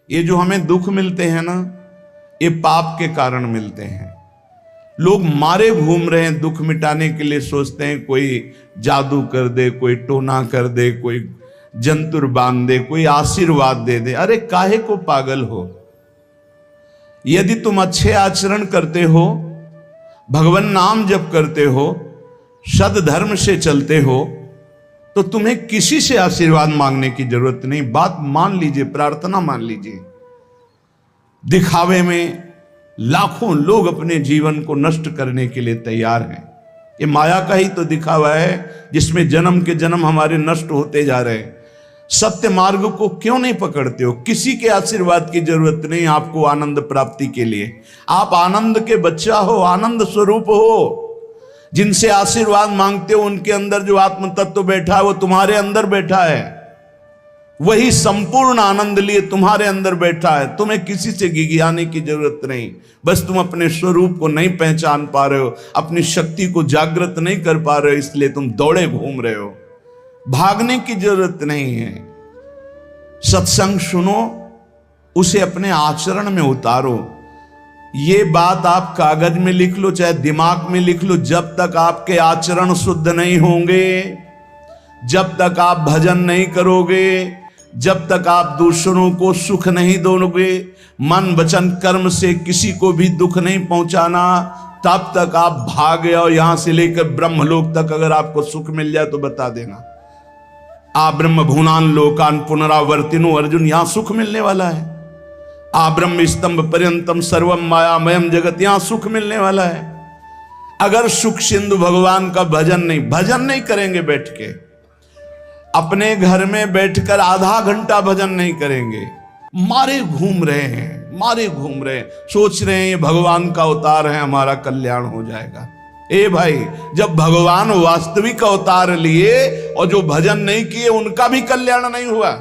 ये जो हमें दुख मिलते हैं ना, ये पाप के कारण मिलते हैं। लोग मारे घूम रहे हैं, दुख मिटाने के लिए सोचते हैं कोई जादू कर दे, कोई टोना कर दे, कोई जंतुर बांध दे, कोई आशीर्वाद दे दे। अरे काहे को पागल हो? यदि तुम अच्छे आचरण करते हो, भगवान नाम जप करते हो, सद धर्म से चलते हो, तो तुम्हें किसी से आशीर्वाद मांगने की जरूरत नहीं। बात मान लीजिए, प्रार्थना मान लीजिए। दिखावे में लाखों लोग अपने जीवन को नष्ट करने के लिए तैयार हैं। ये माया का ही तो दिखावा है जिसमें जन्म के जन्म हमारे नष्ट होते जा रहे हैं। सत्य मार्ग को क्यों नहीं पकड़ते हो? किसी के आशीर्वाद की जरूरत नहीं आपको आनंद प्राप्ति के लिए। आप आनंद के बच्चा हो, आनंद स्वरूप हो। जिनसे आशीर्वाद मांगते हो उनके अंदर जो आत्म तत्व बैठा है वो तुम्हारे अंदर बैठा है। वही संपूर्ण आनंद लिए तुम्हारे अंदर बैठा है। तुम्हें किसी से गिगियाने की जरूरत नहीं। बस तुम अपने स्वरूप को नहीं पहचान पा रहे हो, अपनी शक्ति को जागृत नहीं कर पा रहे हो, इसलिए तुम दौड़े घूम रहे हो। भागने की जरूरत नहीं है। सत्संग सुनो, उसे अपने आचरण में उतारो। ये बात आप कागज में लिख लो, चाहे दिमाग में लिख लो। जब तक आपके आचरण शुद्ध नहीं होंगे, जब तक आप भजन नहीं करोगे, जब तक आप दूसरों को सुख नहीं दोगे, मन वचन कर्म से किसी को भी दुख नहीं पहुंचाना, तब तक आप भागे। और यहां से लेकर ब्रह्मलोक तक अगर आपको सुख मिल जाए तो बता देना। आ ब्रह्म भुवनान लोकान पुनरावर्तिनो, अर्जुन यहां सुख मिलने वाला है। आ ब्रह्म स्तंभ पर्यंतम सर्वम मायामयम जगत, यहां सुख मिलने वाला है। अगर सुख सिंधु भगवान का भजन नहीं करेंगे, बैठ के अपने घर में बैठकर आधा घंटा भजन नहीं करेंगे, मारे घूम रहे हैं, सोच रहे हैं ये भगवान का अवतार है, हमारा कल्याण हो जाएगा। ए भाई, जब भगवान वास्तविक अवतार लिए और जो भजन नहीं किए उनका भी कल्याण नहीं हुआ।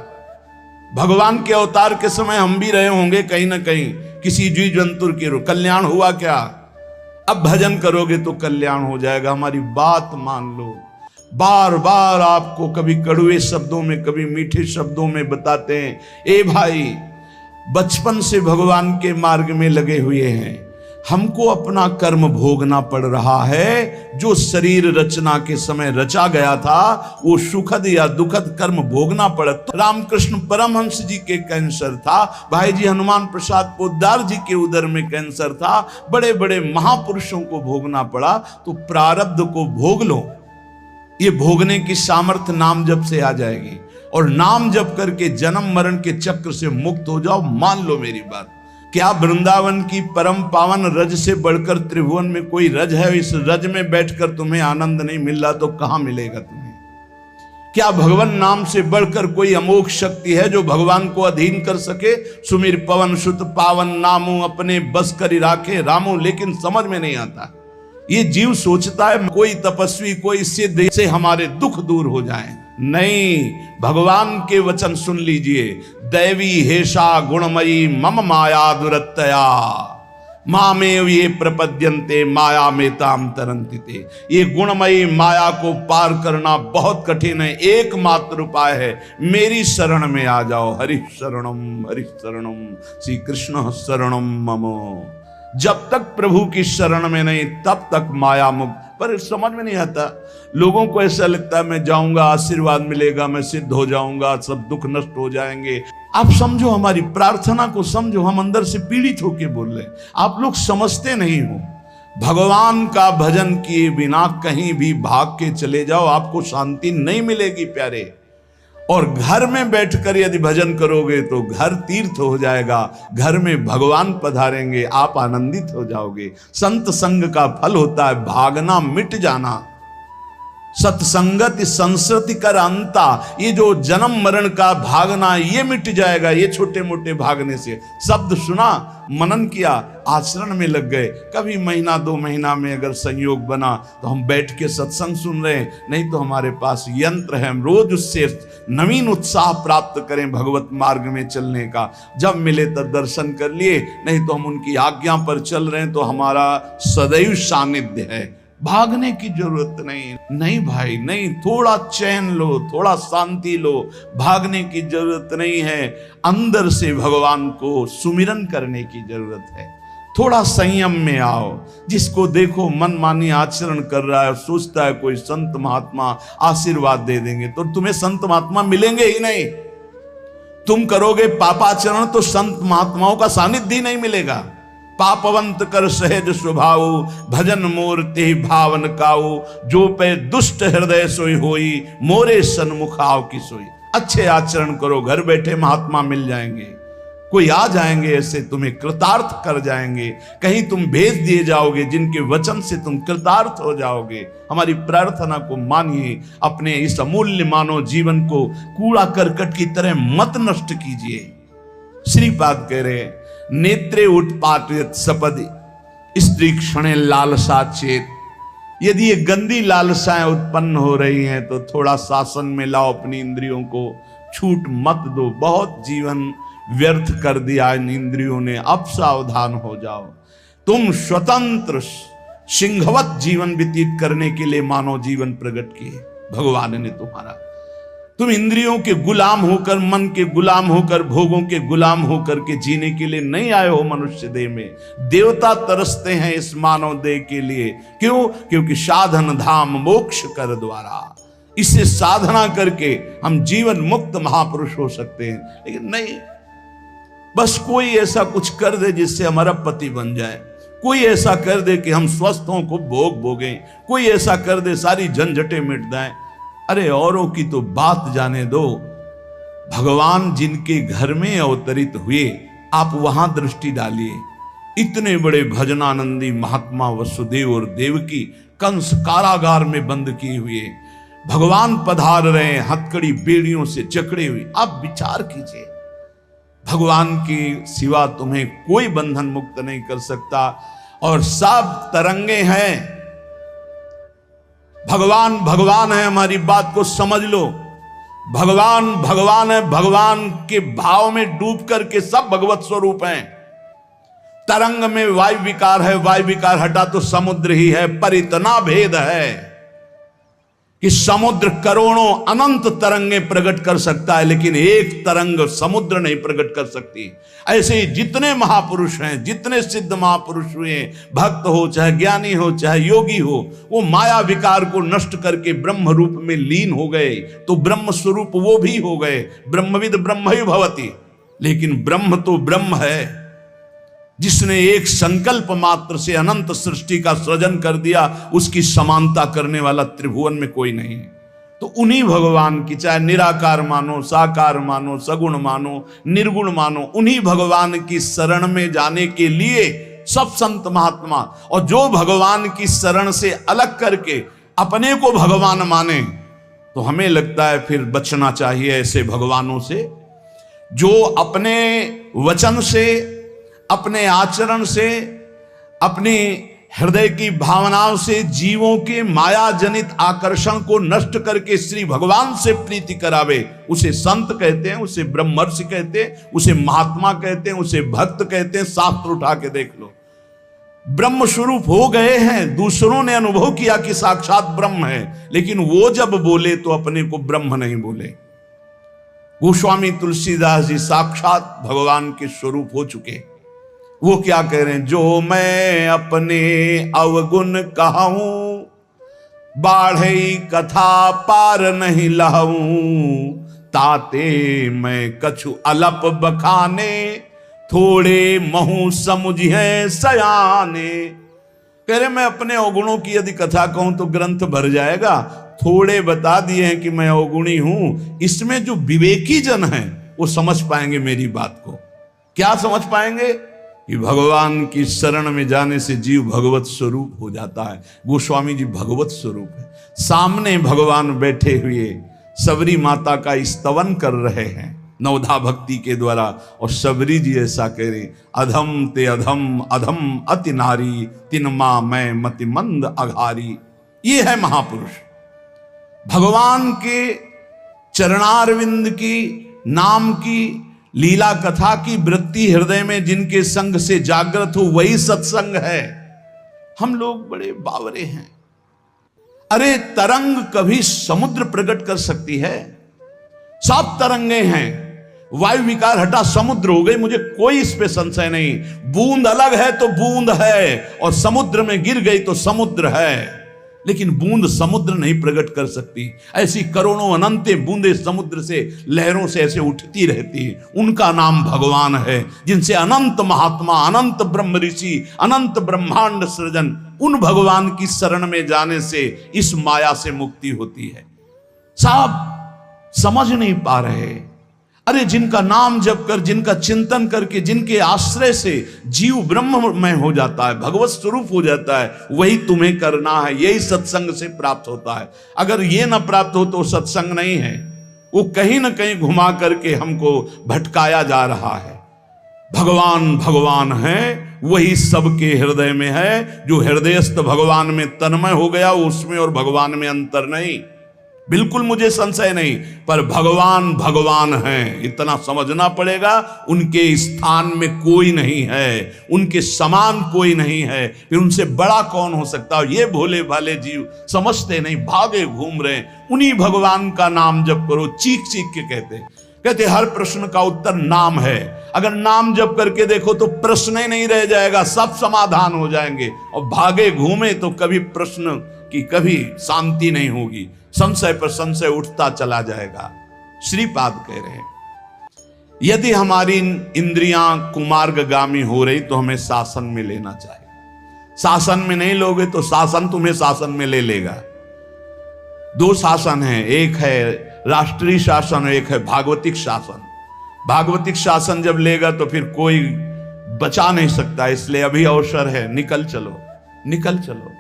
भगवान के अवतार के समय हम भी रहे होंगे कहीं ना कहीं, किसी जीव जंतु के रूप, कल्याण हुआ क्या? अब भजन करोगे तो कल्याण हो जाएगा। हमारी बात मान लो। बार बार आपको कभी कड़वे शब्दों में, कभी मीठे शब्दों में बताते हैं, ए भाई, बचपन से भगवान के मार्ग में लगे हुए हैं, हमको अपना कर्म भोगना पड़ रहा है। जो शरीर रचना के समय रचा गया था, वो सुखद या दुखद कर्म भोगना पड़ा। तो रामकृष्ण परमहंस जी के कैंसर था, भाई जी हनुमान प्रसाद पोद्दार जी के उदर में कैंसर था, बड़े बड़े महापुरुषों को भोगना पड़ा। तो प्रारब्ध को भोग लो। ये भोगने की सामर्थ्य नाम जप से आ जाएगी, और नाम जप करके जन्म मरण के चक्र से मुक्त हो जाओ। मान लो मेरी बात। क्या वृंदावन की परम पावन रज से बढ़कर त्रिभुवन में कोई रज है? इस रज में बैठकर तुम्हें आनंद नहीं मिल रहा तो कहां मिलेगा तुम्हें? क्या भगवान नाम से बढ़कर कोई अमोघ शक्ति है जो भगवान को अधीन कर सके? सुमिर पवन सुत पावन नामो, अपने बस कर राखे रामो। लेकिन समझ में नहीं आता। ये जीव सोचता है कोई तपस्वी, कोई सिद्ध से हमारे दुख दूर हो जाएं। नहीं, भगवान के वचन सुन लीजिए। दैवी हेषा गुणमयी मम माया दुरत्तया, मामेव ये प्रपद्यन्ते माया में ताम तरन्ति। ये गुणमयी माया को पार करना बहुत कठिन है। एकमात्र उपाय है, मेरी शरण में आ जाओ। हरि शरणम श्री कृष्ण शरणम मम। जब तक प्रभु की शरण में नहीं, तब तक माया मुक्त। पर समझ में नहीं आता। लोगों को ऐसा लगता है मैं जाऊंगा, आशीर्वाद मिलेगा, मैं सिद्ध हो जाऊंगा, सब दुख नष्ट हो जाएंगे। आप समझो, हमारी प्रार्थना को समझो। हम अंदर से पीड़ित होके बोल रहे हैं, आप लोग समझते नहीं हो। भगवान का भजन किए बिना कहीं भी भाग के चले जाओ, आपको शांति नहीं मिलेगी प्यारे। और घर में बैठकर यदि भजन करोगे तो घर तीर्थ हो जाएगा, घर में भगवान पधारेंगे, आप आनंदित हो जाओगे। संत संग का फल होता है भागना, मिट जाना। सत्संगति संस्कृति कर अंता, ये जो जन्म मरण का भागना, ये मिट जाएगा। ये छोटे मोटे भागने से, शब्द सुना, मनन किया, आचरण में लग गए। कभी महीना 2 महीना में अगर संयोग बना तो हम बैठ के सत्संग सुन रहे हैं, नहीं तो हमारे पास यंत्र है, हम रोज उससे नवीन उत्साह प्राप्त करें भगवत मार्ग में चलने का। जब मिले तब दर्शन कर लिए, नहीं तो हम उनकी आज्ञा पर चल रहे हैं तो हमारा सदैव सानिध्य है। भागने की जरूरत नहीं। नहीं भाई नहीं, थोड़ा चैन लो, थोड़ा शांति लो, भागने की जरूरत नहीं है। अंदर से भगवान को सुमिरन करने की जरूरत है। थोड़ा संयम में आओ। जिसको देखो मनमानी आचरण कर रहा है, सोचता है कोई संत महात्मा आशीर्वाद दे देंगे, तो तुम्हें संत महात्मा मिलेंगे ही नहीं। तुम करोगे पापाचरण तो संत महात्माओं का सानिध्य ही नहीं मिलेगा। पापवंत कर सहज स्वभाव, भजन मूर्ति भावन काऊ, जो पे दुष्ट हृदय सोई होई, मोरे सन्मुख आओ की सोई। अच्छे आचरण करो, घर बैठे महात्मा मिल जाएंगे, कोई आ जाएंगे ऐसे, तुम्हें कृतार्थ कर जाएंगे। कहीं तुम भेज दिए जाओगे जिनके वचन से तुम कृतार्थ हो जाओगे। हमारी प्रार्थना को मानिए, अपने इस अमूल्य मानव जीवन को कूड़ा करकट की तरह मत नष्ट कीजिए। श्रीपाद कह रहे, नेत्रे उत्पाटित सपदि स्त्री क्षणे लालसा चेत। यदि ये गंदी लालसाएं उत्पन्न हो रही हैं तो थोड़ा शासन में लाओ अपनी इंद्रियों को, छूट मत दो। बहुत जीवन व्यर्थ कर दिया इन इंद्रियों ने, अब सावधान हो जाओ। तुम स्वतंत्र सिंहवत जीवन व्यतीत करने के लिए मानव जीवन प्रकट किए भगवान ने तुम्हारा। तुम इंद्रियों के गुलाम होकर, मन के गुलाम होकर, भोगों के गुलाम होकर के जीने के लिए नहीं आए हो मनुष्य देह में। देवता तरसते हैं इस मानव देह के लिए। क्यों? क्योंकि साधन धाम मोक्ष कर द्वारा, इसे साधना करके हम जीवन मुक्त महापुरुष हो सकते हैं। लेकिन नहीं, बस कोई ऐसा कुछ कर दे जिससे हमारा पति बन जाए, कोई ऐसा कर दे कि हम स्वस्थों को भोग भोगें, कोई ऐसा कर दे सारी झंझटें मिट जाएं। अरे औरों की तो बात जाने दो, भगवान जिनके घर में अवतरित हुए आप वहां दृष्टि डालिए। इतने बड़े भजनानंदी महात्मा वसुदेव और देवकी कंस कारागार में बंद किए हुए, भगवान पधार रहे हैं हथकड़ी बेड़ियों से जकड़े हुए। आप विचार कीजिए, भगवान के सिवा तुम्हें कोई बंधन मुक्त नहीं कर सकता। और सब तरंगे हैं, भगवान भगवान है, हमारी बात को समझ लो। भगवान भगवान है, भगवान के भाव में डूब करके सब भगवत स्वरूप हैं। तरंग में वायु विकार है, वायु विकार हटा तो समुद्र ही है। पर इतना भेद है कि समुद्र करोड़ों अनंत तरंगे प्रकट कर सकता है, लेकिन एक तरंग समुद्र नहीं प्रकट कर सकती। ऐसे ही जितने महापुरुष हैं, जितने सिद्ध महापुरुष हुए, भक्त हो चाहे ज्ञानी हो चाहे योगी हो, वो माया विकार को नष्ट करके ब्रह्म रूप में लीन हो गए, तो ब्रह्म स्वरूप वो भी हो गए। ब्रह्मविद ब्रह्म ही भवति। लेकिन ब्रह्म तो ब्रह्म है, जिसने एक संकल्प मात्र से अनंत सृष्टि का सृजन कर दिया, उसकी समानता करने वाला त्रिभुवन में कोई नहीं है। तो उन्हीं भगवान की, चाहे निराकार मानो, साकार मानो, सगुण मानो, निर्गुण मानो, उन्हीं भगवान की शरण में जाने के लिए सब संत महात्मा, और जो भगवान की शरण से अलग करके अपने को भगवान माने, तो हमें लगता है फिर बचना चाहिए ऐसे भगवानों से, जो अपने वचन से, अपने आचरण से, अपनी हृदय की भावनाओं से जीवों के माया जनित आकर्षण को नष्ट करके श्री भगवान से प्रीति करावे। उसे संत कहते हैं, उसे ब्रह्मर्षि कहते हैं, उसे महात्मा कहते हैं, उसे भक्त कहते हैं। शास्त्र उठा के देख लो, ब्रह्म स्वरूप हो गए हैं। दूसरों ने अनुभव किया कि साक्षात ब्रह्म है, लेकिन वो जब बोले तो अपने को ब्रह्म नहीं बोले। गोस्वामी तुलसीदास जी साक्षात भगवान के स्वरूप हो चुके। वो क्या कह रहे हैं? जो मैं अपने अवगुण कहूं, बाढ़े कथा पार नहीं लहूं, ताते मैं कछु अलप बखाने, थोड़े महू समुझे सयाने। कह रहे मैं अपने अवगुणों की यदि कथा कहूं तो ग्रंथ भर जाएगा। थोड़े बता दिए हैं कि मैं अवगुणी हूं, इसमें जो विवेकी जन हैं वो समझ पाएंगे मेरी बात को। क्या समझ पाएंगे? कि भगवान की शरण में जाने से जीव भगवत स्वरूप हो जाता है। गोस्वामी जी भगवत स्वरूप है, सामने भगवान बैठे हुए सबरी माता का स्तवन कर रहे हैं नवधा भक्ति के द्वारा। और सबरी जी ऐसा कह रहे, अधम ते अधम, अधम अति नारी, तिन मां मैं मति मंद अघारी। ये है महापुरुष, भगवान के चरणारविंद की नाम की लीला कथा की वृत्ति हृदय में जिनके संग से जागृत हो, वही सत्संग है। हम लोग बड़े बावरे हैं, अरे तरंग कभी समुद्र प्रकट कर सकती है? 7 तरंगे हैं, वायु विकार हटा समुद्र हो गई, मुझे कोई इस पे संशय नहीं। बूंद अलग है तो बूंद है, और समुद्र में गिर गई तो समुद्र है, लेकिन बूंद समुद्र नहीं प्रकट कर सकती। ऐसी करोड़ों अनंत बूंदे समुद्र से, लहरों से ऐसे उठती रहती है। उनका नाम भगवान है, जिनसे अनंत महात्मा, अनंत ब्रह्म ऋषि, अनंत ब्रह्मांड सृजन, उन भगवान की शरण में जाने से इस माया से मुक्ति होती है। साहब समझ नहीं पा रहे। अरे जिनका नाम जप कर, जिनका चिंतन करके, जिनके आश्रय से जीव ब्रह्ममय हो जाता है, भगवत स्वरूप हो जाता है, वही तुम्हें करना है। यही सत्संग से प्राप्त होता है। अगर ये ना प्राप्त हो तो सत्संग नहीं है, वो कहीं ना कहीं घुमा करके हमको भटकाया जा रहा है। भगवान भगवान है, वही सबके हृदय में है। जो हृदयस्थ भगवान में तन्मय हो गया, उसमें और भगवान में अंतर नहीं, बिल्कुल मुझे संशय नहीं। पर भगवान भगवान हैं, इतना समझना पड़ेगा। उनके स्थान में कोई नहीं है, उनके समान कोई नहीं है, फिर उनसे बड़ा कौन हो सकता है? ये भोले भाले जीव समझते नहीं, भागे घूम रहे। उन्हीं भगवान का नाम जप करो, चीख चीख के कहते हर प्रश्न का उत्तर नाम है। अगर नाम जप करके देखो तो प्रश्न ही नहीं रह जाएगा, सब समाधान हो जाएंगे। और भागे घूमे तो कभी प्रश्न की कभी शांति नहीं होगी, संशय पर संशय उठता चला जाएगा। श्रीपाद कह रहे हैं, यदि हमारी इंद्रियां कुमार्गगामी हो रही तो हमें शासन में लेना चाहिए। शासन में नहीं लोगे तो शासन तुम्हें शासन में ले लेगा। 2 शासन है, एक है राष्ट्रीय शासन, एक है भागवतिक शासन। भागवतिक शासन जब लेगा तो फिर कोई बचा नहीं सकता, इसलिए अभी अवसर है, निकल चलो, निकल चलो।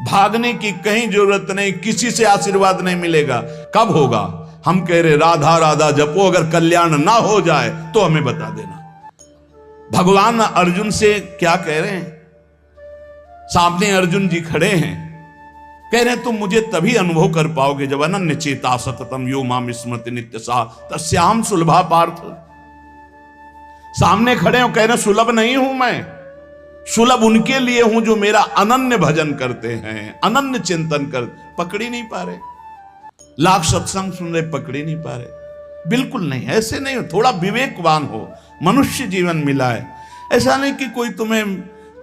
भागने की कहीं जरूरत नहीं, किसी से आशीर्वाद नहीं मिलेगा। कब होगा? हम कह रहे राधा राधा जपो, अगर कल्याण ना हो जाए तो हमें बता देना। भगवान अर्जुन से क्या कह रहे हैं? सामने अर्जुन जी खड़े हैं, कह रहे तुम मुझे तभी अनुभव कर पाओगे जब अनन्य चेता सततम यो माम स्मृति नित्य सा तस्याम सुलभा पार्थ। सामने खड़े हो, कह रहे सुलभ नहीं हूं मैं, सुलभ उनके लिए हूं जो मेरा अनन्य भजन करते हैं, अनन्य चिंतन कर। पकड़ी नहीं पा रहे, लाख सत्संग सुन रहे, पकड़ी नहीं पा रहे। बिल्कुल नहीं, ऐसे नहीं हो। थोड़ा विवेकवान हो, मनुष्य जीवन मिला है। ऐसा नहीं कि कोई तुम्हें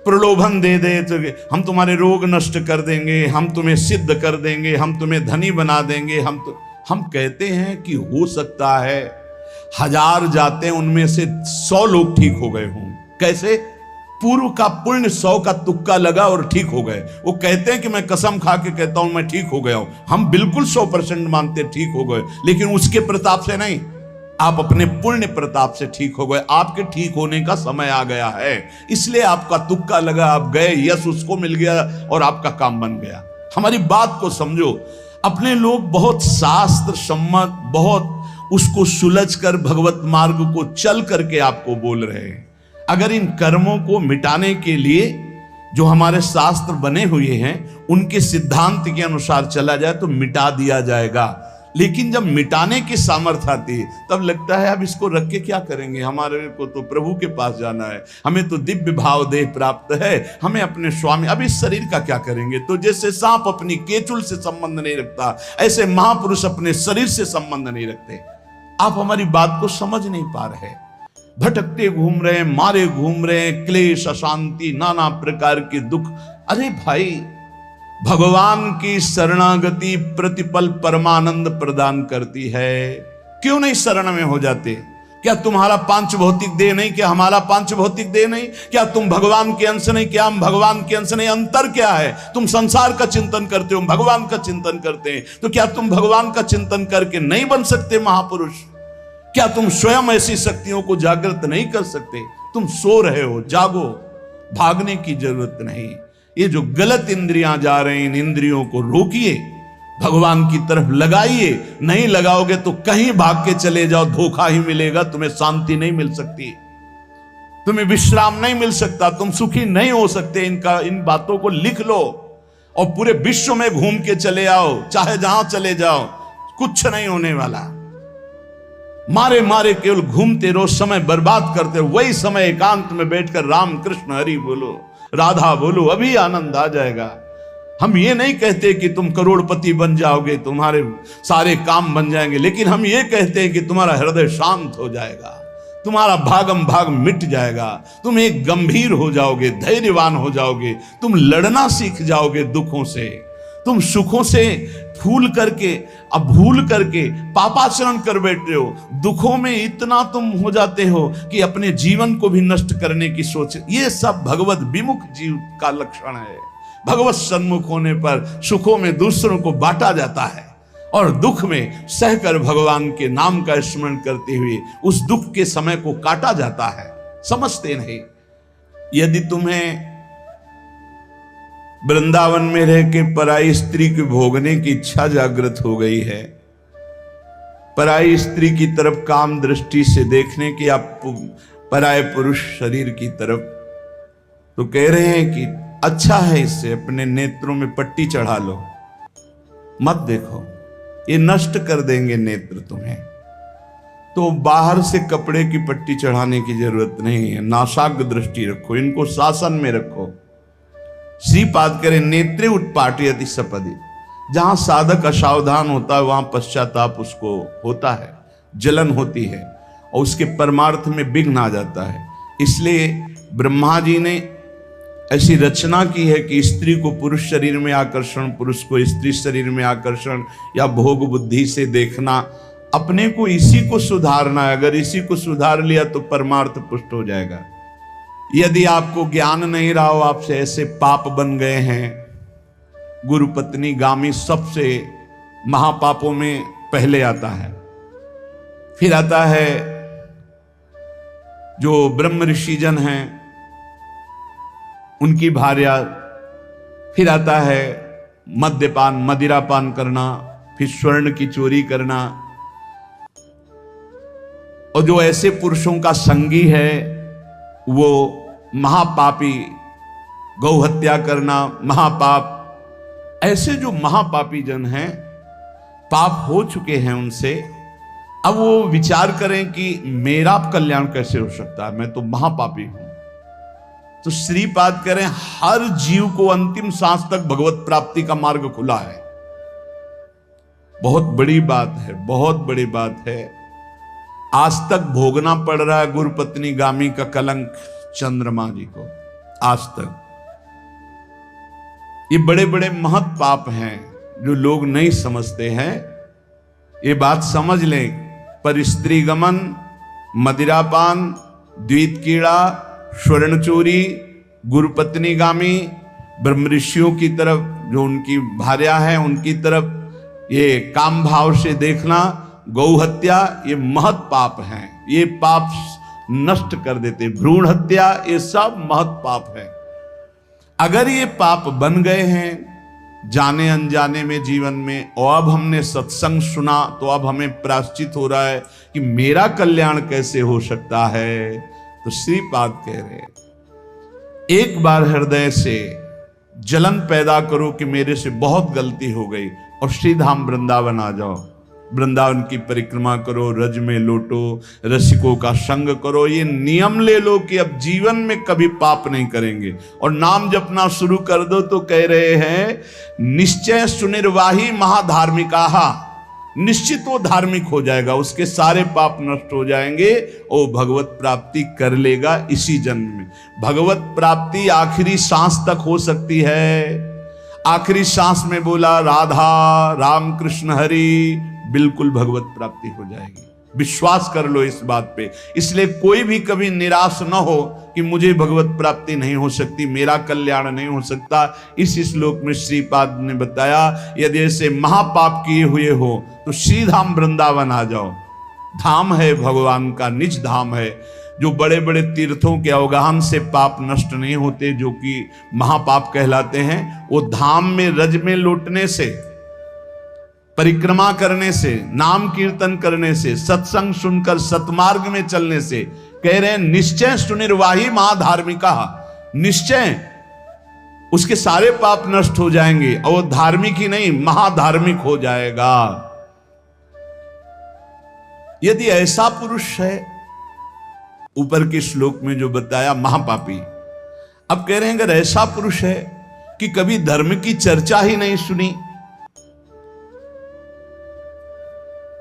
प्रलोभन दे दे तो हम तुम्हारे रोग नष्ट कर देंगे, हम तुम्हें सिद्ध कर देंगे, हम तुम्हें धनी बना देंगे। हम कहते हैं कि हो सकता है 1000 जाते उनमें से 100 लोग ठीक हो गए हों। कैसे? पूर्व का पुण्य 100 का तुक्का लगा और ठीक हो गए। वो कहते हैं कि मैं कसम खा के कहता हूं मैं ठीक हो गया हूं। हम बिल्कुल 100% मानते ठीक हो गए, लेकिन उसके प्रताप से नहीं, आप अपने पुण्य प्रताप से ठीक हो गए। आपके ठीक होने का समय आ गया है, इसलिए आपका तुक्का लगा, आप गए, यश उसको मिल गया और आपका काम बन गया। हमारी बात को समझो। अपने लोग बहुत शास्त्र सम्मत, बहुत उसको सुलझ कर भगवत मार्ग को चल करके आपको बोल रहे हैं। अगर इन कर्मों को मिटाने के लिए जो हमारे शास्त्र बने हुए हैं उनके सिद्धांत के अनुसार चला जाए तो मिटा दिया जाएगा। लेकिन जब मिटाने की सामर्थ्य आती है तब लगता है अब इसको रख के क्या करेंगे, हमारे को तो प्रभु के पास जाना है, हमें तो दिव्य भाव देह प्राप्त है, हमें अपने स्वामी, अब इस शरीर का क्या करेंगे। तो जैसे सांप अपनी केचुल से संबंध नहीं रखता, ऐसे महापुरुष अपने शरीर से संबंध नहीं रखते। आप हमारी बात को समझ नहीं पा रहे, भटकते घूम रहे, मारे घूम रहे, क्लेश, अशांति, नाना प्रकार के दुख। अरे भाई, भगवान की शरणागति प्रतिपल परमानंद प्रदान करती है। क्यों नहीं शरण में हो जाते? क्या तुम्हारा पांच भौतिक देह नहीं? क्या हमारा पांच भौतिक देह नहीं? क्या तुम भगवान के अंश नहीं? क्या हम भगवान के अंश नहीं? अंतर क्या है? तुम संसार का चिंतन करते हो, भगवान का चिंतन करते हैं, तो क्या तुम भगवान का चिंतन करके नहीं बन सकते महापुरुष? क्या तुम स्वयं ऐसी शक्तियों को जागृत नहीं कर सकते? तुम सो रहे हो, जागो, भागने की जरूरत नहीं। ये जो गलत इंद्रियां जा रही, इन इंद्रियों को रोकिए, भगवान की तरफ लगाइए। नहीं लगाओगे तो कहीं भाग के चले जाओ, धोखा ही मिलेगा, तुम्हें शांति नहीं मिल सकती, तुम्हें विश्राम नहीं मिल सकता, तुम सुखी नहीं हो सकते। इन बातों को लिख लो और पूरे विश्व में घूम के चले आओ, चाहे जहां चले जाओ, कुछ नहीं होने वाला। मारे मारे केवल घूमते रहो, समय बर्बाद करते रहो। वही समय एकांत में बैठकर राम कृष्ण हरि बोलो, राधा बोलो, अभी आनंद आ जाएगा। हम ये नहीं कहते कि तुम करोड़पति बन जाओगे, तुम्हारे सारे काम बन जाएंगे, लेकिन हम ये कहते हैं कि तुम्हारा हृदय शांत हो जाएगा, तुम्हारा भागम भाग मिट जाएगा, तुम एक गंभीर हो जाओगे, धैर्यवान हो जाओगे, तुम लड़ना सीख जाओगे दुखों से, तुम सुखों से भूल करके पापाचरण कर बैठे हो, दुखों में इतना तुम हो जाते हो कि अपने जीवन को भी नष्ट करने की सोच। ये सब भगवत विमुख जीव का लक्षण है। भगवत सन्मुख होने पर सुखों में दूसरों को बांटा जाता है और दुख में सहकर भगवान के नाम का स्मरण करते हुए उस दुख के समय को काटा जाता है। समझते नहीं। यदि तुम्हें वृंदावन में रह के पराई स्त्री को भोगने की इच्छा जागृत हो गई है, पराई स्त्री की तरफ काम दृष्टि से देखने की, आप पराये पुरुष शरीर की तरफ, तो कह रहे हैं कि अच्छा है, इससे अपने नेत्रों में पट्टी चढ़ा लो, मत देखो, ये नष्ट कर देंगे नेत्र तुम्हें। तो बाहर से कपड़े की पट्टी चढ़ाने की जरूरत नहीं है, नासाग्र दृष्टि रखो, इनको शासन में रखो। श्रीपाद करें नेत्रे उत्पाटयति सपदि, जहां साधक असावधान होता है वहां पश्चाताप उसको होता है, जलन होती है और उसके परमार्थ में विघ्न आ जाता है। इसलिए ब्रह्मा जी ने ऐसी रचना की है कि स्त्री को पुरुष शरीर में आकर्षण, पुरुष को स्त्री शरीर में आकर्षण या भोग बुद्धि से देखना, अपने को इसी को सुधारना है। अगर इसी को सुधार लिया तो परमार्थ पुष्ट हो जाएगा। यदि आपको ज्ञान नहीं रहा हो, आपसे ऐसे पाप बन गए हैं, गुरु पत्नी गामी सबसे महापापों में पहले आता है, फिर आता है जो ब्रह्म ऋषिजन हैं उनकी भार्या, फिर आता है मद्यपान, मदिरापान करना, फिर स्वर्ण की चोरी करना, और जो ऐसे पुरुषों का संगी है वो महापापी, गौ हत्या करना महापाप। ऐसे जो महापापी जन हैं, पाप हो चुके हैं उनसे, अब वो विचार करें कि मेरा कल्याण कैसे हो सकता है, मैं तो महापापी हूं। तो श्रीपाद करें हर जीव को अंतिम सांस तक भगवत प्राप्ति का मार्ग खुला है। बहुत बड़ी बात है, बहुत बड़ी बात है। आज तक भोगना पड़ रहा है गुरु पत्नी गामी का कलंक चंद्रमा जी को, आज तक। ये बड़े बड़े महत पाप हैं जो लोग नहीं समझते हैं। ये बात समझ लें, पर स्त्री गमन, मदिरापान, द्वित कीड़ा, स्वर्ण चोरी, गुरु पत्नी गामी, ब्रह्म ऋषियों की तरफ जो उनकी भार्या है उनकी तरफ ये काम भाव से देखना, गौ हत्या, ये महत पाप हैं। ये पाप नष्ट कर देते। भ्रूण हत्या, ये सब महत पाप है। अगर ये पाप बन गए हैं जाने अनजाने में जीवन में, और अब हमने सत्संग सुना तो अब हमें प्रायश्चित हो रहा है कि मेरा कल्याण कैसे हो सकता है, तो श्रीपाद कह रहे एक बार हृदय से जलन पैदा करो कि मेरे से बहुत गलती हो गई और श्रीधाम वृंदावन आ जाओ। वृंदावन की परिक्रमा करो, रज में लोटो, रसिकों का संग करो, ये नियम ले लो कि अब जीवन में कभी पाप नहीं करेंगे। और नाम जपना शुरू कर दो तो कह रहे हैं निश्चय सुनिर्वाही महाधार्मिकाहा, निश्चित वो धार्मिक हो जाएगा, उसके सारे पाप नष्ट हो जाएंगे और भगवत प्राप्ति कर लेगा इसी जन्म में। भगवत प्राप्ति आखिरी सांस तक हो सकती है। आखिरी सांस में बोला राधा राम कृष्ण हरि, बिल्कुल भगवत प्राप्ति हो जाएगी। विश्वास कर लो इस बात पे। इसलिए कोई भी कभी निराश न हो कि मुझे भगवत प्राप्ति नहीं हो सकती, मेरा कल्याण नहीं हो सकता। इस श्लोक में श्रीपाद ने बताया यदि ऐसे महापाप किए हुए हो तो श्रीधाम वृंदावन आ जाओ। धाम है भगवान का, निज धाम है। जो बड़े बड़े तीर्थों के अवगाहन से पाप नष्ट नहीं होते, जो कि महापाप कहलाते हैं, वो धाम में रज में लौटने से, परिक्रमा करने से, नाम कीर्तन करने से, सत्संग सुनकर सतमार्ग में चलने से, कह रहे हैं निश्चय सुनिर्वाही महाधार्मिका, निश्चय उसके सारे पाप नष्ट हो जाएंगे और वो धार्मिक ही नहीं महाधार्मिक हो जाएगा। यदि ऐसा पुरुष है, ऊपर के श्लोक में जो बताया महापापी, अब कह रहे हैं अगर ऐसा पुरुष है कि कभी धर्म की चर्चा ही नहीं सुनी।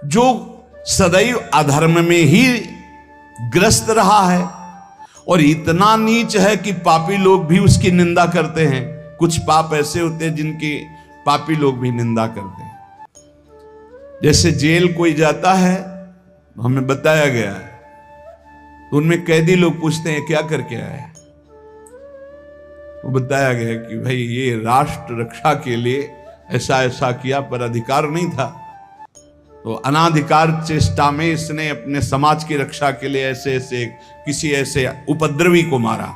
जो सदैव अधर्म में ही ग्रस्त रहा है और इतना नीच है कि पापी लोग भी उसकी निंदा करते हैं। कुछ पाप ऐसे होते हैं जिनकी पापी लोग भी निंदा करते हैं। जैसे जेल कोई जाता है, हमें बताया गया है, तो उनमें कैदी लोग पूछते हैं क्या करके आया है, वो बताया गया कि भाई ये राष्ट्र रक्षा के लिए ऐसा ऐसा किया, पर अधिकार नहीं था, तो अनाधिकार चेष्टा में इसने अपने समाज की रक्षा के लिए ऐसे ऐसे किसी ऐसे उपद्रवी को मारा।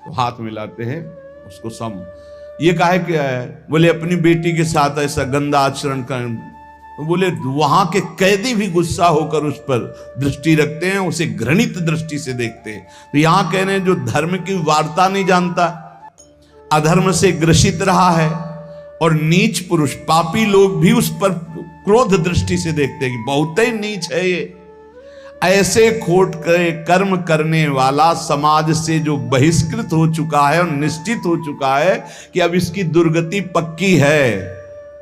तो हाथ मिलाते हैं उसको सम, ये काहे क्या है, बोले अपनी बेटी के साथ ऐसा गंदा आचरण कर। तो बोले वहां के कैदी भी गुस्सा होकर उस पर दृष्टि रखते हैं, उसे घृणित दृष्टि से देखते हैं। तो यहां कह रहे हैं जो धर्म की वार्ता नहीं जानता, अधर्म से ग्रसित रहा है, और नीच पुरुष पापी लोग भी उस पर क्रोध दृष्टि से देखते हैं कि बहुत ही नीच है ये। ऐसे खोट कर्म करने वाला समाज से जो बहिष्कृत हो चुका है और निश्चित हो चुका है कि अब इसकी दुर्गति पक्की है,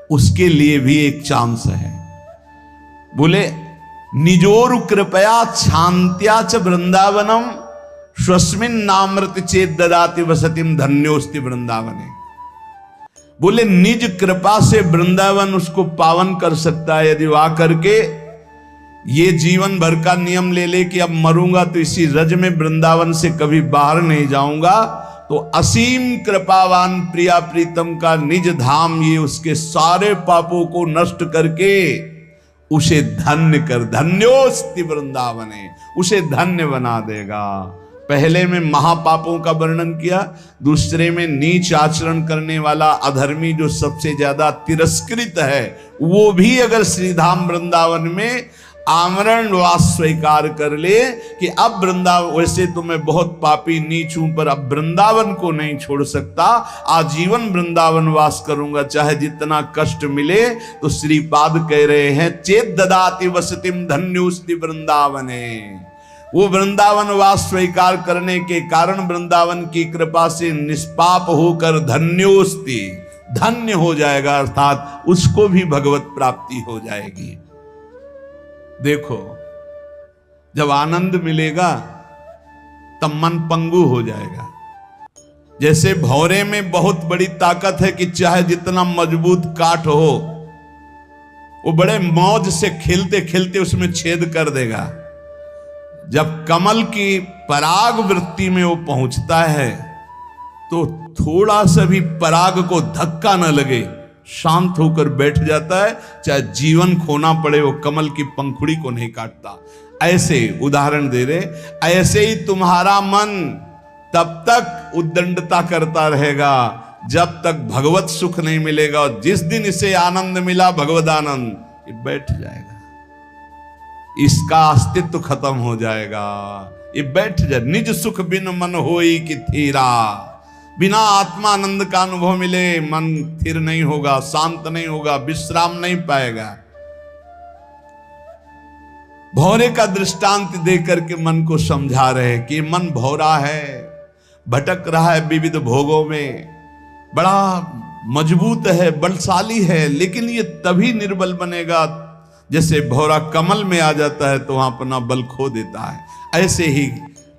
उसके लिए भी एक चांस है। बोले निजोरु कृपया शांत्या च वृंदावनम स्वस्मिन नामृत चेत ददाति वसतिम धन्योस्ति वृंदावने। बोले निज कृपा से वृंदावन उसको पावन कर सकता है यदि वह करके ये जीवन भर का नियम ले ले कि अब मरूंगा तो इसी रज में वृंदावन से कभी बाहर नहीं जाऊंगा, तो असीम कृपावान प्रिया प्रीतम का निज धाम ये उसके सारे पापों को नष्ट करके उसे धन्य कर, धन्योस्ति वृंदावने, उसे धन्य बना देगा। पहले में महापापों का वर्णन किया, दूसरे में नीच आचरण करने वाला अधर्मी जो सबसे ज्यादा तिरस्कृत है, वो भी अगर श्रीधाम वृंदावन में आमरण वास स्वीकार कर ले कि अब वृंदावन, वैसे तो मैं बहुत पापी नीच हूं पर अब वृंदावन को नहीं छोड़ सकता, आजीवन वृंदावन वास करूंगा चाहे जितना कष्ट मिले, तो श्रीपाद कह रहे हैं चेत ददाति वसतिम धन्योस्ति वृंदावने। वो वृंदावन वास स्वीकार करने के कारण वृंदावन की कृपा से निष्पाप होकर धन्योस्ति, धन्य हो जाएगा, अर्थात उसको भी भगवत प्राप्ति हो जाएगी। देखो जब आनंद मिलेगा तब मन पंगु हो जाएगा। जैसे भौरे में बहुत बड़ी ताकत है कि चाहे जितना मजबूत काठ हो वो बड़े मौज से खेलते खेलते उसमें छेद कर देगा। जब कमल की पराग वृत्ति में वो पहुंचता है तो थोड़ा सा भी पराग को धक्का न लगे, शांत होकर बैठ जाता है, चाहे जीवन खोना पड़े वो कमल की पंखुड़ी को नहीं काटता। ऐसे उदाहरण दे रहे, ऐसे ही तुम्हारा मन तब तक उद्दंडता करता रहेगा जब तक भगवत सुख नहीं मिलेगा, और जिस दिन इसे आनंद मिला भगवत आनंद, ये बैठ जाएगा, इसका अस्तित्व खत्म हो जाएगा, ये बैठ जाए। निज सुख बिन मन होई कि थीरा, बिना आत्मानंद का अनुभव मिले मन स्थिर नहीं होगा, शांत नहीं होगा, विश्राम नहीं पाएगा। भौरे का दृष्टांत देकर के मन को समझा रहे कि मन भौरा है, भटक रहा है विविध भोगों में, बड़ा मजबूत है, बलशाली है, लेकिन ये तभी निर्बल बनेगा जैसे भौरा कमल में आ जाता है तो वहां अपना बल खो देता है। ऐसे ही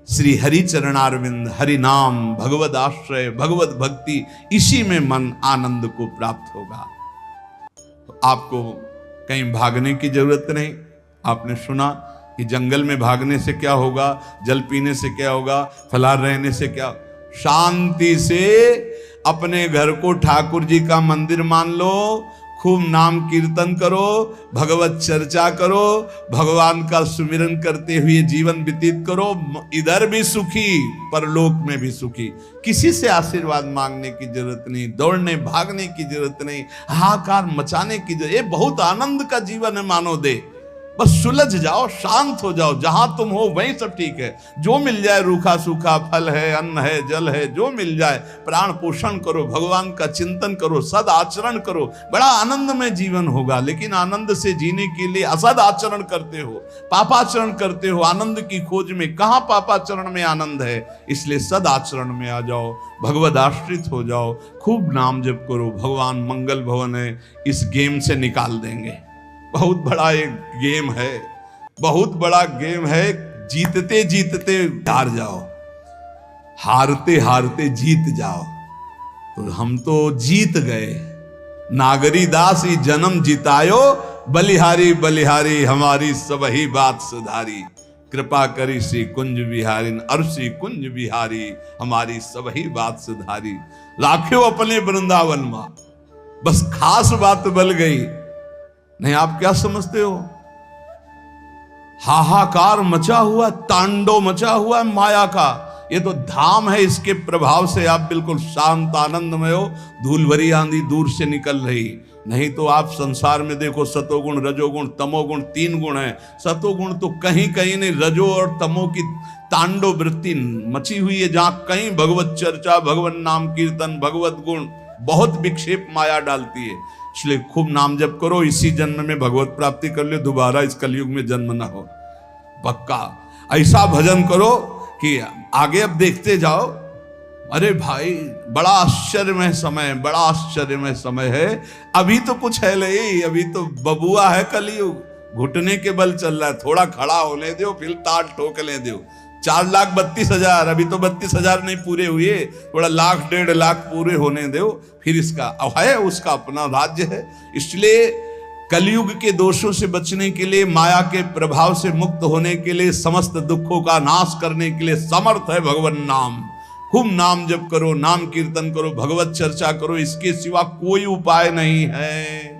श्री हरि चरणारविंद, हरि नाम, भगवद आश्रय, भगवत भक्ति, इसी में मन आनंद को प्राप्त होगा। तो आपको कहीं भागने की जरूरत नहीं। आपने सुना कि जंगल में भागने से क्या होगा, जल पीने से क्या होगा, फलाहार रहने से क्या, शांति से अपने घर को ठाकुर जी का मंदिर मान लो, खूब नाम कीर्तन करो, भगवत चर्चा करो, भगवान का सुमिरन करते हुए जीवन व्यतीत करो, इधर भी सुखी परलोक में भी सुखी। किसी से आशीर्वाद मांगने की जरूरत नहीं, दौड़ने भागने की जरूरत नहीं, हाहाकार मचाने की जरूरत। ये बहुत आनंद का जीवन है मानो दे। बस सुलझ जाओ, शांत हो जाओ, जहां तुम हो वहीं सब ठीक है। जो मिल जाए, रूखा सूखा फल है, अन्न है, जल है, जो मिल जाए, प्राण पोषण करो, भगवान का चिंतन करो, सद आचरण करो, बड़ा आनंद में जीवन होगा। लेकिन आनंद से जीने के लिए असद आचरण करते हो, पापाचरण करते हो, आनंद की खोज में। कहां पापाचरण में आनंद है? इसलिए सद आचरण में आ जाओ, भगवद आश्रित हो जाओ, खूब नाम जप करो। भगवान मंगल भवन है, इस गेम से निकाल देंगे। बहुत बड़ा एक गेम है, बहुत बड़ा गेम है। जीतते जीतते हार जाओ, हारते हारते जीत जाओ। तो हम तो जीत गए। नागरी दास ही जन्म जितायो, बलिहारी बलिहारी हमारी सबही बात सुधारी। कृपा करी श्री कुंज बिहारी, अर्षि कुंज बिहारी हमारी सबही बात सुधारी। लाखों अपने वृंदावन मां, बस खास बात बल गई। नहीं, आप क्या समझते हो? हाहाकार मचा हुआ, तांडव मचा हुआ माया का। ये तो धाम है, इसके प्रभाव से आप बिल्कुल शांत आनंदमय हो। धूल भरी आंधी दूर से निकल रही। नहीं तो आप संसार में देखो, सतोगुण रजोगुण तमोगुण 3 गुण है। सतोगुण तो कहीं कहीं नहीं, रजो और तमो की तांडव वृत्ति मची हुई है। जहां कहीं भगवत चर्चा, भगवत नाम कीर्तन, भगवत गुण, बहुत विक्षेप माया डालती है। इसलिए खूब नाम जप करो, इसी जन्म में भगवत प्राप्ति कर लो, दोबारा इस कलयुग में जन्म ना हो। पक्का ऐसा भजन करो कि आगे अब देखते जाओ। अरे भाई, बड़ा आश्चर्यमय समय, बड़ा आश्चर्यमय समय है। अभी तो कुछ है नहीं, अभी तो बबुआ है कलयुग। घुटने के बल चल रहा है, थोड़ा खड़ा होने दो, फिर ताल ठोकने दो। 4,32,000, अभी तो 32,000 नहीं पूरे हुए, थोड़ा 1,00,000 1.5 लाख पूरे होने दो, फिर इसका अब है, उसका अपना राज्य है। इसलिए कलयुग के दोषों से बचने के लिए, माया के प्रभाव से मुक्त होने के लिए, समस्त दुखों का नाश करने के लिए समर्थ है भगवान नाम। खूब नाम जप करो, नाम कीर्तन करो, भगवत चर्चा करो, इसके सिवा कोई उपाय नहीं है।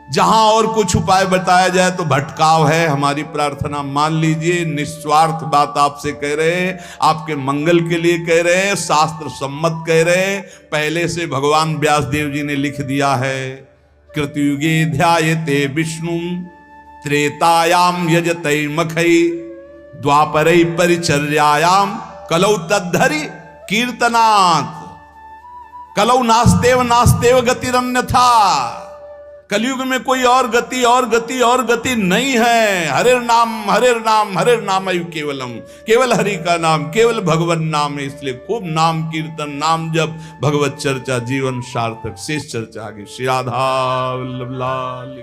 जहां और कुछ उपाय बताया जाए तो भटकाव है। हमारी प्रार्थना मान लीजिए, निस्वार्थ बात आपसे कह रहे हैं, आपके मंगल के लिए कह रहे हैं, शास्त्र सम्मत कह रहे हैं। पहले से भगवान व्यासदेव जी ने लिख दिया है, कृतयुगे ध्यायते विष्णु त्रेतायाम यजते मखई द्वापरै परिचर्यायाम कलौ तद्धरि कीर्तनात्। कलौ नास्तेव नास्तेव गतिरन्यथा। कलयुग में कोई और गति और गति और गति नहीं है। हरे नाम हरे नाम हरे नाम केवलम, केवल हरि का नाम, केवल भगवान नाम है। इसलिए खूब नाम कीर्तन, नाम जप, भगवत चर्चा, जीवन सार्थक। शेष चर्चा आगे। श्री राधा वल्लभ लाल।